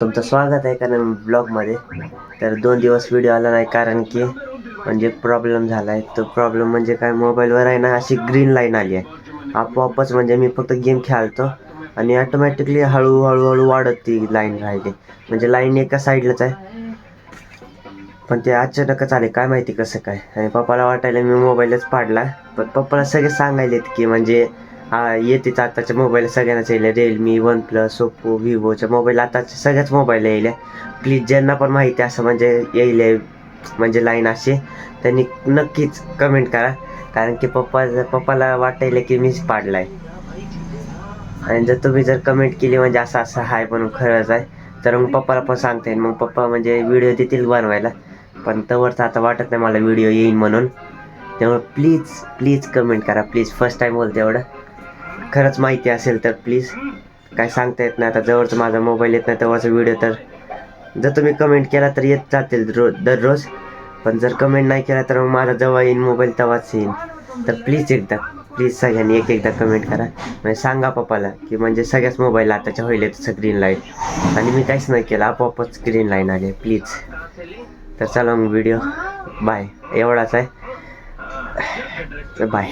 तुमचं स्वागत आहे कारण ब्लॉगमध्ये. तर 2 दिवस व्हिडिओ आला नाही कारण की म्हणजे प्रॉब्लेम झाला आहे. तो प्रॉब्लेम म्हणजे काय, मोबाईलवर आहे ना अशी ग्रीन लाईन आली आहे आपोआपच. म्हणजे मी फक्त गेम खेळतो आणि ऑटोमॅटिकली हळूहळू वाढत ती लाईन राहिली. म्हणजे लाईन एका साईडलाच आहे पण ते अचानकच आले, काय माहिती कसं काय. आणि पप्पाला वाटायला मी मोबाईलच पाडला. पण पप्पाला सगळे सांगायलेत की म्हणजे हा येतेच आताच्या मोबाईल सगळ्यांनाच येईल, रिअलमी, वन प्लस, ओप्पो, विवोच्या मोबाईल आताच्या सगळ्याच मोबाईल येईल. प्लीज ज्यांना पण माहिती असं म्हणजे येईल म्हणजे लाईन अशी, त्यांनी नक्कीच कमेंट करा. कारण की पप्पाला वाटायला की मीच पाडलाय. आणि जर तुम्ही कमेंट केली म्हणजे असं असं हाय म्हणून खरंच आहे, तर मग पप्पाला पण सांगता येईल. मग पप्पा म्हणजे व्हिडिओ देतील बनवायला. पण तवरचं आता वाटत नाही मला व्हिडिओ येईल म्हणून. त्यामुळे प्लीज प्लीज कमेंट करा प्लीज. फर्स्ट टाईम बोलते एवढं. खरंच माहिती असेल तर प्लीज. काय सांगता येत नाही आता, जवळचं माझा मोबाईल येत नाही तेव्हाचा व्हिडिओ. तर जर तुम्ही कमेंट केला तर येत जातील दररोज. पण जर कमेंट नाही केला तर मग माझा जेव्हा येईन मोबाईल तेव्हाच येईन. तर प्लीज सगळ्यांनी एकदा कमेंट करा. म्हणजे सांगा पप्पाला की म्हणजे सगळ्याच मोबाईल आताच्या होईल तसं ग्रीन लाईट. आणि मी काहीच नाही केलं, आपोआपच ग्रीन लाईन आली प्लीज. तर चला मग व्हिडिओ बाय, एवढाच आहे. बाय.